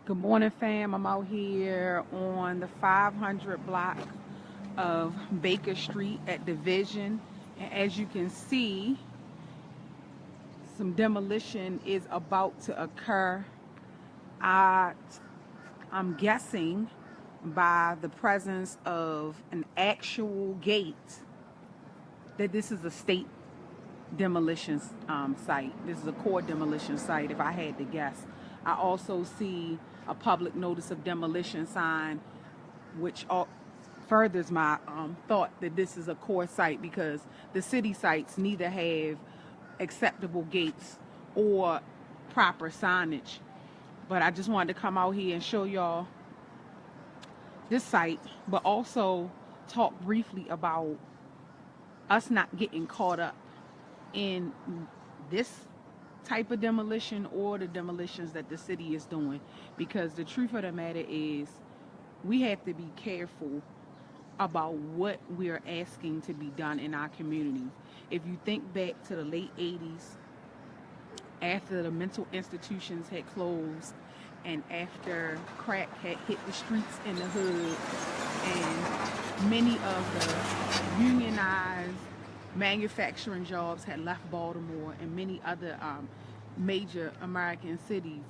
Good morning, fam. I'm out here on the 500 block of Baker Street at Division. And as you can see, some demolition is about to occur. I, I'm guessing by the presence of an actual gate that this is a state demolition site. This is a core demolition site, if I had to guess. I also see a public notice of demolition sign, which furthers my thought that this is a core site, because the city sites neither have acceptable gates or proper signage. But I just wanted to come out here and show y'all this site, but also talk briefly about us not getting caught up in this type of demolition or the demolitions that the city is doing, because the truth of the matter is we have to be careful about what we're asking to be done in our communities. If you think back to the late 80s, after the mental institutions had closed and after crack had hit the streets in the hood and many of the unionized manufacturing jobs had left Baltimore and many other major American cities,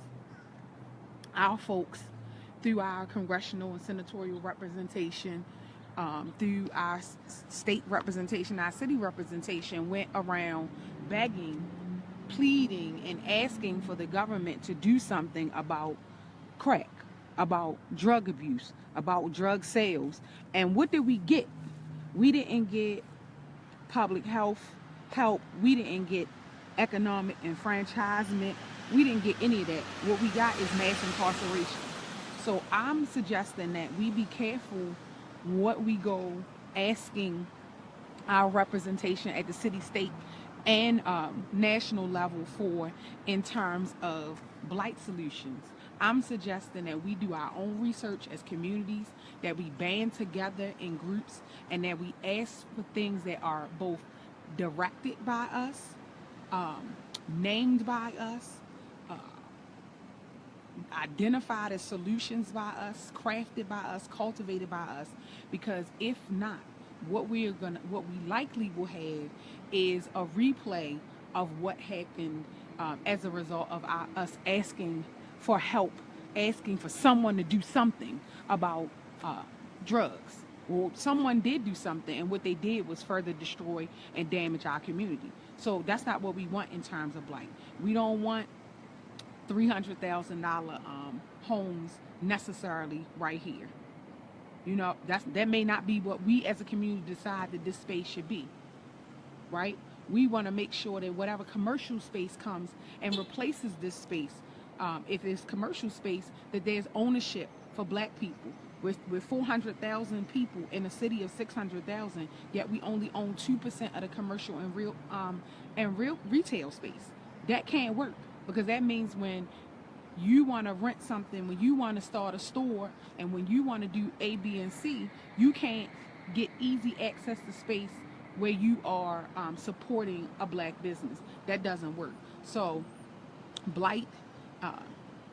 our folks, through our congressional and senatorial representation, through our state representation, our city representation, went around begging, pleading, and asking for the government to do something about crack, about drug abuse, about drug sales. And what did we get? We didn't get public health help. We didn't get economic enfranchisement. We didn't get any of that. What we got is mass incarceration. So I'm suggesting that we be careful what we go asking our representation at the city, state, and national level for in terms of blight solutions. I'm suggesting that we do our own research as communities, that we band together in groups, and that we ask for things that are both directed by us, named by us, identified as solutions by us, crafted by us, cultivated by us. Because if not, what we likely will have is a replay of what happened as a result of us asking for help, asking for someone to do something about drugs. Well, someone did do something, and what they did was further destroy and damage our community. So that's not what we want in terms of blight. We don't want $300,000 homes necessarily right here. You know, that may not be what we as a community decide that this space should be, right? We want to make sure that whatever commercial space comes and replaces this space, if it's commercial space, that there's ownership for black people. With 400,000 people in a city of 600,000, yet we only own 2% of the commercial and real retail space. That can't work, because that means when you want to rent something, when you want to start a store, and when you want to do A, B, and C, you can't get easy access to space where you are supporting a black business. That doesn't work. So blight,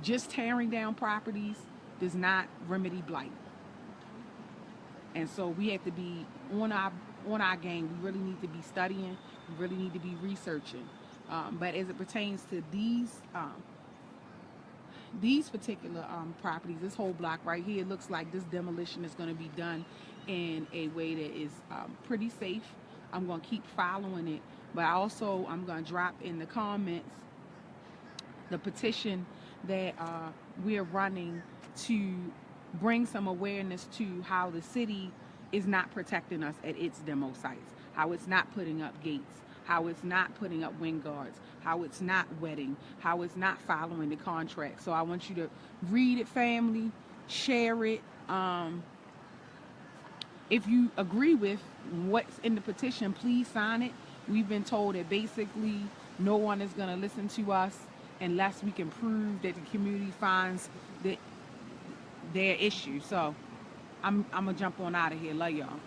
just tearing down properties does not remedy blight. And so we have to be on our game. We really need to be studying. We really need to be researching. But as it pertains to these particular properties, this whole block right here, it looks like this demolition is going to be done in a way that is pretty safe. I'm going to keep following it, but also I'm going to drop in the comments the petition that we're running to bring some awareness to how the city is not protecting us at its demo sites, how it's not putting up gates, how it's not putting up wind guards, how it's not wetting, how it's not following the contract. So I want you to read it, family, share it. If you agree with what's in the petition, please sign it. We've been told that basically no one is going to listen to us unless we can prove that the community finds that their issue. So I'm going to jump on out of here. Love y'all.